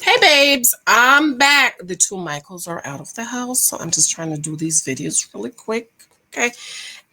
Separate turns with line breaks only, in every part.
Hey babes, I'm back. The two Michaels are out of the house, so I'm just trying to do these videos really quick. Okay.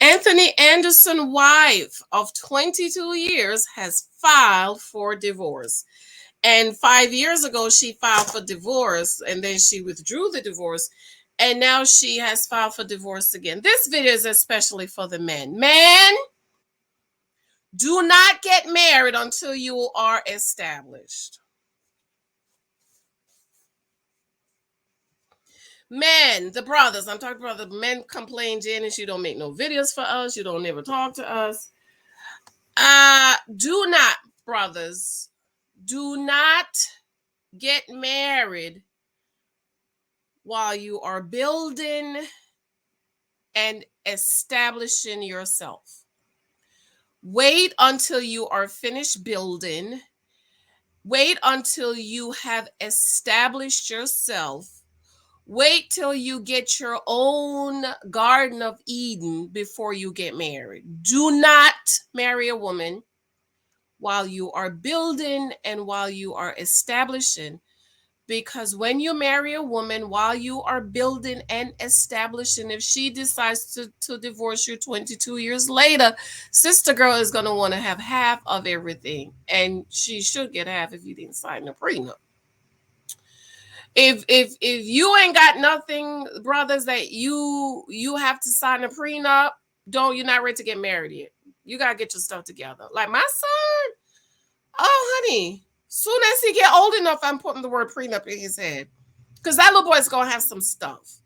Anthony Anderson, wife of 22 years, has filed for divorce. And 5 years ago, she filed for divorce and then she withdrew the divorce. And now she has filed for divorce again. This video is especially for the men. Man, do not get married until you are established. Men, the brothers, I'm talking about the men complain, Janice, you don't make no videos for us, you don't ever talk to us. Do not, brothers, do not get married while you are building and establishing yourself. Wait until you are finished building. Wait until you have established yourself. Wait till you get your own Garden of Eden before you get married. Do not marry a woman while you are building and while you are establishing. Because when you marry a woman while you are building and establishing, if she decides to divorce you 22 years later, sister girl is going to want to have half of everything. And she should get half if you didn't sign a prenup. If you ain't got nothing, brothers, that you have to sign a prenup, you're not ready to get married yet. You gotta get your stuff together. Like my son, oh honey, soon as he get old enough, I'm putting the word prenup in his head. Because that little boy's gonna have some stuff.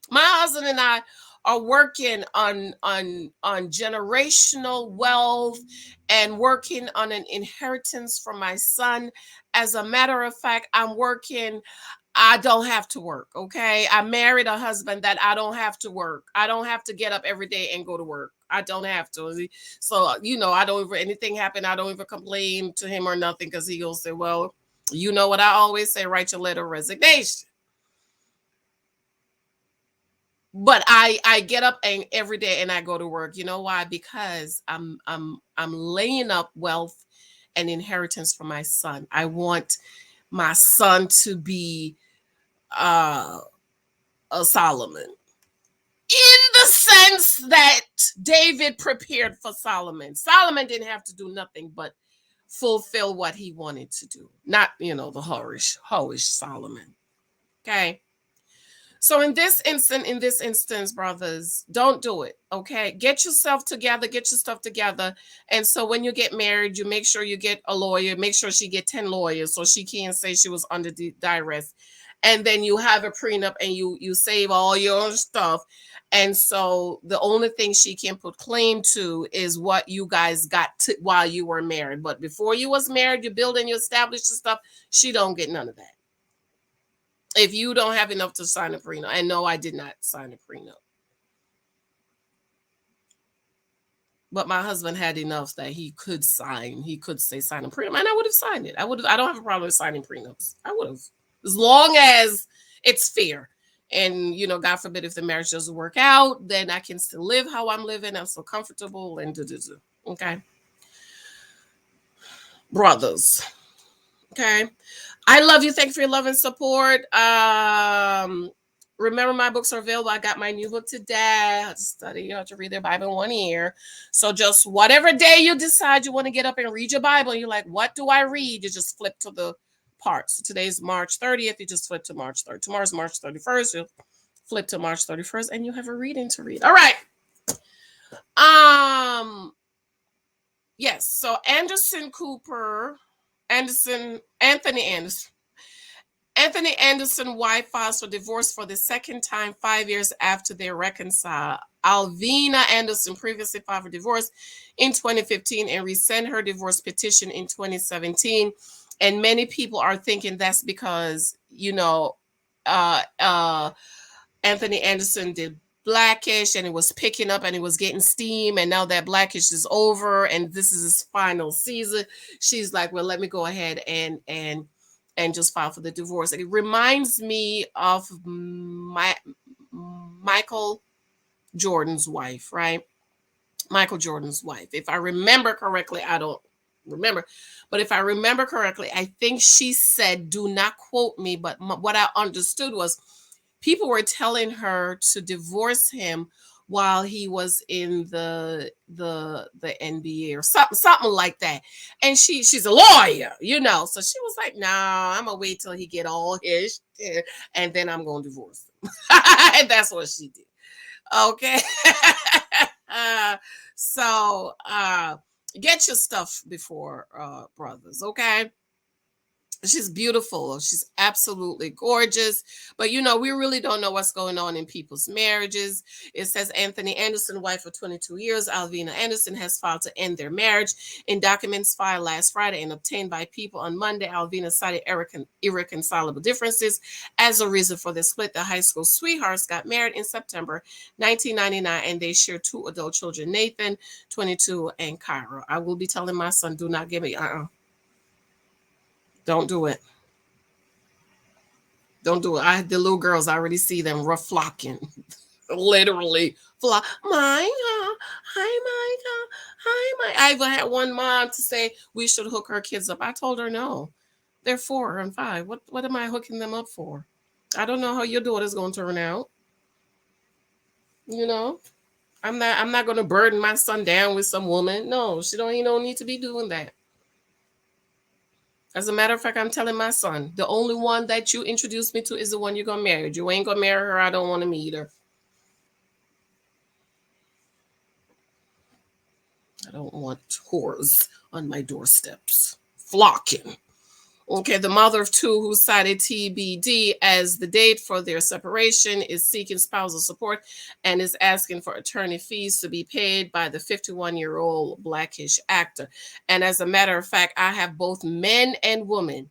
My husband and I are working on generational wealth and working on an inheritance for my son. As a matter of fact, I don't have to work. Okay. I married a husband that I don't have to work. I don't have to get up every day and go to work. I don't have to. So, I don't even, anything happen, I don't even complain to him or nothing because he'll say, well, you know what I always say, write your letter of resignation. But I get up and every day and I go to work. You know why? Because I'm laying up wealth and inheritance for my son. I want my son to be uh a Solomon, in the sense that David prepared for Solomon. Solomon didn't have to do nothing but fulfill what he wanted to do, not the hoish Solomon. Okay. So in this instance, brothers, don't do it. Okay. Get yourself together, get your stuff together. And so when you get married, you make sure you get a lawyer, make sure she get 10 lawyers so she can't say she was under duress. And then you have a prenup and you save all your stuff. And so the only thing she can put claim to is what you guys got to while you were married. But before you was married, you build and you establish the stuff, she don't get none of that if you don't have enough to sign a prenup. And no, I did not sign a prenup. But my husband had enough that he could sign. He could say sign a prenup, and I would have signed it. I don't have a problem with signing prenups. I would have, as long as it's fair. And God forbid if the marriage doesn't work out, then I can still live how I'm living. I'm so comfortable and okay, brothers. Okay. I love you. Thank you for your love and support. Remember, my books are available. I got my new book today. How to study, how to read their Bible in 1 year. So just whatever day you decide you want to get up and read your Bible, and you're like, what do I read? You just flip to the part. So today's March 30th. You just flip to March 3rd. Tomorrow's March 31st. You flip to March 31st, and you have a reading to read. All right. Yes. So Anthony Anderson wife files for divorce for the second time 5 years after they reconcile. Alvina Anderson previously filed for divorce in 2015 and resent her divorce petition in 2017. And many people are thinking that's because, Anthony Anderson did Blackish and it was picking up and it was getting steam, and now that Blackish is over and this is his final season, she's like, well, let me go ahead and just file for the divorce. It reminds me of Michael Jordan's wife, right? Michael Jordan's wife. If I remember correctly, I don't remember. But if I remember correctly, I think she said, do not quote me, but what I understood was people were telling her to divorce him while he was in the NBA or something like that. And she's a lawyer, so she was like, "Nah, I'm gonna wait till he get all his shit, and then I'm gonna divorce him." And that's what she did. Okay. uh, so get your stuff before brothers, okay? She's beautiful. She's absolutely gorgeous. But we really don't know what's going on in people's marriages. It says Anthony Anderson, wife of 22 years, Alvina Anderson, has filed to end their marriage. In documents filed last Friday and obtained by People on Monday, Alvina cited irreconcilable differences as a reason for the split. The high school sweethearts got married in September 1999, and they share two adult children, Nathan, 22, and Kyra. I will be telling my son, do not give me, don't do it. Don't do it. The little girls, I already see them rough flocking. Literally flock. Micah. Hi, Micah. Hi, Micah. I even had one mom to say we should hook our kids up. I told her no. They're 4 and 5. What am I hooking them up for? I don't know how your daughter's going to turn out. You know? I'm not going to burden my son down with some woman. No, he don't need to be doing that. As a matter of fact, I'm telling my son, the only one that you introduced me to is the one you're going to marry. You ain't going to marry her. I don't want to meet her. I don't want whores on my doorsteps. Flocking. Okay, the mother of two who cited TBD as the date for their separation is seeking spousal support and is asking for attorney fees to be paid by the 51-year-old Blackish actor. And as a matter of fact, I have both men and women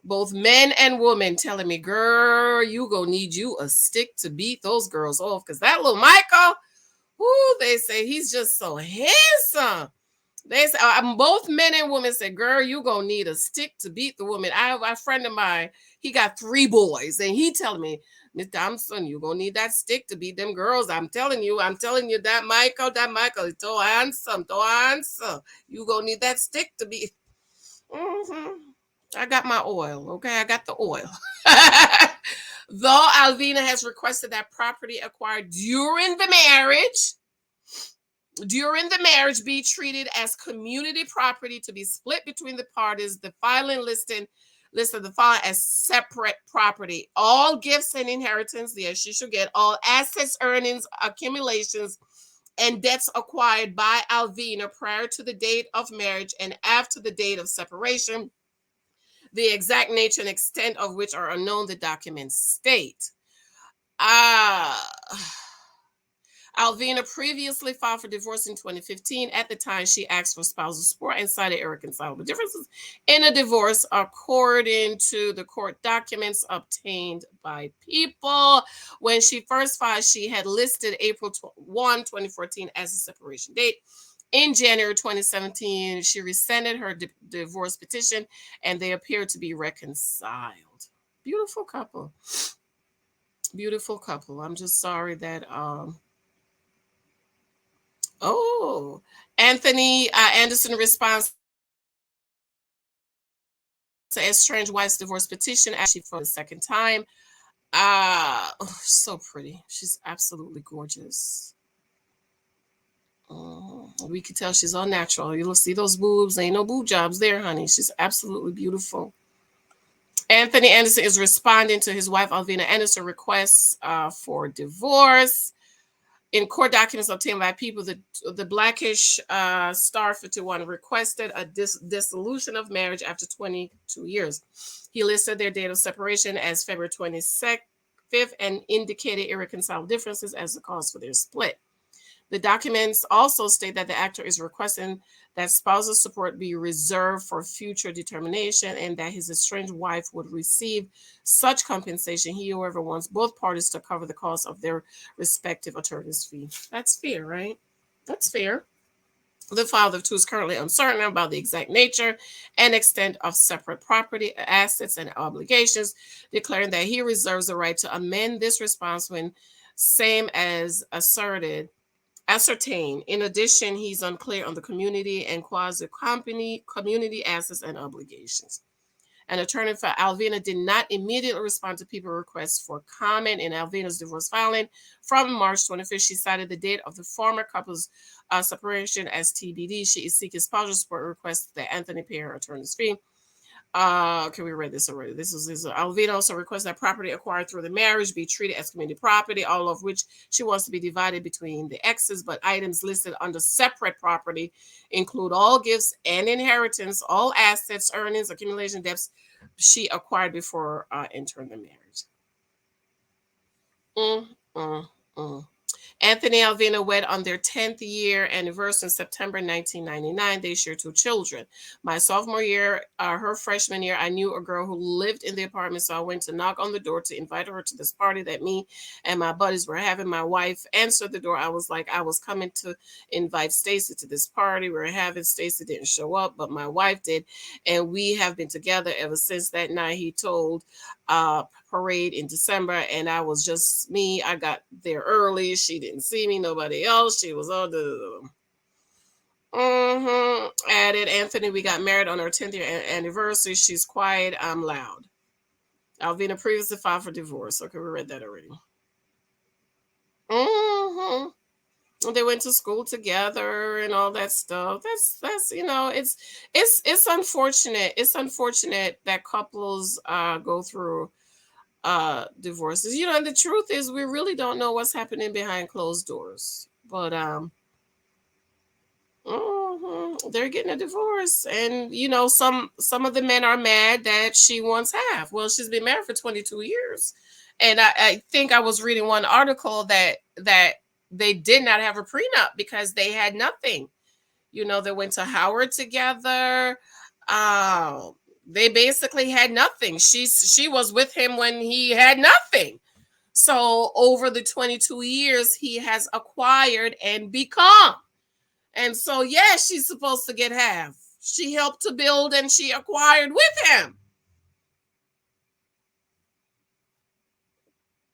telling me, girl, you gonna need you a stick to beat those girls off, because that little Michael, they say he's just so handsome. They say, both men and women say, girl, you gonna need a stick to beat the woman. I have a friend of mine, he got 3 boys, and he telling me, Miss Thompson, you gonna need that stick to beat them girls. I'm telling you, that Michael is so handsome, You gonna need that stick to beat. I got my oil, okay? I got the oil. Though Alvina has requested that property acquired during the marriage be treated as community property to be split between the parties, the filing listed the filing as separate property. All gifts and inheritance, yes, she should get all assets, earnings, accumulations, and debts acquired by Alvina prior to the date of marriage and after the date of separation, the exact nature and extent of which are unknown, the documents state. Alvina previously filed for divorce in 2015. At the time, she asked for spousal support and cited irreconcilable differences in a divorce, according to the court documents obtained by People. When she first filed, she had listed April 1, 2014 as a separation date. In January 2017, she rescinded her divorce petition, and they appear to be reconciled. Beautiful couple. Beautiful couple. I'm just sorry that Anthony Anderson responds to estranged wife's divorce petition actually for the second time. So pretty. She's absolutely gorgeous. We could tell she's all natural. You'll see those boobs. Ain't no boob jobs there, honey. She's absolutely beautiful. Anthony Anderson is responding to his wife, Alvina Anderson, requests for divorce. In court documents obtained by People, the Blackish Star 51 requested a dissolution of marriage after 22 years. He listed their date of separation as February 25th and indicated irreconcilable differences as the cause for their split. The documents also state that the actor is requesting that spousal support be reserved for future determination and that his estranged wife would receive such compensation he or whoever wants both parties to cover the cost of their respective attorney's fee. That's fair, right? That's fair. The father of two is currently uncertain about the exact nature and extent of separate property, assets, and obligations, declaring that he reserves the right to amend this response when same as asserted ascertain. In addition, he's unclear on the community and quasi company community assets and obligations. An attorney for Alvina did not immediately respond to people's requests for comment in Alvina's divorce filing from March 25th. She cited the date of the former couple's separation as TBD. She is seeking spousal support requests that Anthony pay her attorney's fee. Okay, we read this already. This is Alvina also requests that property acquired through the marriage be treated as community property, all of which she wants to be divided between the exes, but items listed under separate property include all gifts and inheritance, all assets, earnings, accumulation, debts she acquired before entering the marriage. Mm, mm, mm. Anthony and Alvina wed on their 10th year anniversary in September 1999. They share two children. My sophomore year, her freshman year, I knew a girl who lived in the apartment, so I went to knock on the door to invite her to this party that me and my buddies were having. My wife answered the door. I was like, I was coming to invite Stacy to this party we were having. Stacy didn't show up, but my wife did, and we have been together ever since that night. He told parade in December, and I was just me. I got there early. She didn't see me, nobody else. She was all the added Anthony. We got married on our 10th year anniversary. She's quiet. I'm loud. Alvina previously filed for divorce. Okay, we read that already. Mm-hmm. They went to school together and all that stuff. That's it's unfortunate. It's unfortunate that couples go through divorces. And the truth is we really don't know what's happening behind closed doors. But they're getting a divorce, and some of the men are mad that she wants half. Well, she's been married for 22 years, and I think I was reading one article that they did not have a prenup because they had nothing. They went to Howard together. They basically had nothing. She was with him when he had nothing. So over the 22 years, he has acquired and become. And so, yeah, she's supposed to get half. She helped to build and she acquired with him.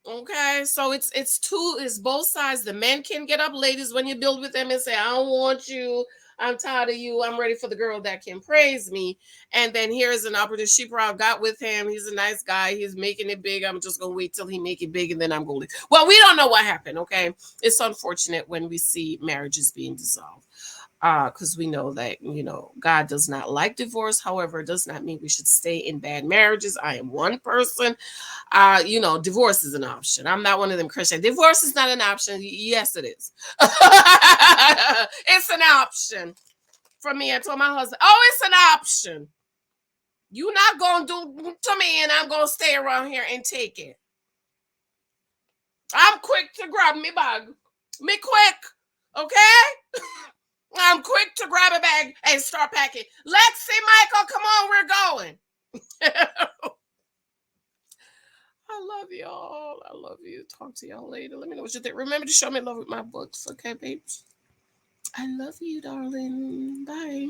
Okay, so it's both sides. The men can get up, ladies, when you build with them and say, I don't want you. I'm tired of you. I'm ready for the girl that can praise me. And then here's an opportunity. She probably got with him. He's a nice guy. He's making it big. I'm just gonna wait till he make it big and then I'm going to. Well, we don't know what happened. Okay, it's unfortunate when we see marriages being dissolved. Because we know that God does not like divorce. However, it does not mean we should stay in bad marriages. I am one person. Divorce is an option. I'm not one of them Christians. Divorce is not an option. Yes, it is. It's an option for me. I told my husband, oh, it's an option. You're not going to do to me, and I'm going to stay around here and take it. I'm quick to grab me bag. Me quick. Okay? I'm quick to grab a bag and start packing. Lexi, Michael, come on, we're going. I love y'all. I love you. Talk to y'all later. Let me know what you think. Remember to show me love with my books, okay, babes? I love you, darling. Bye.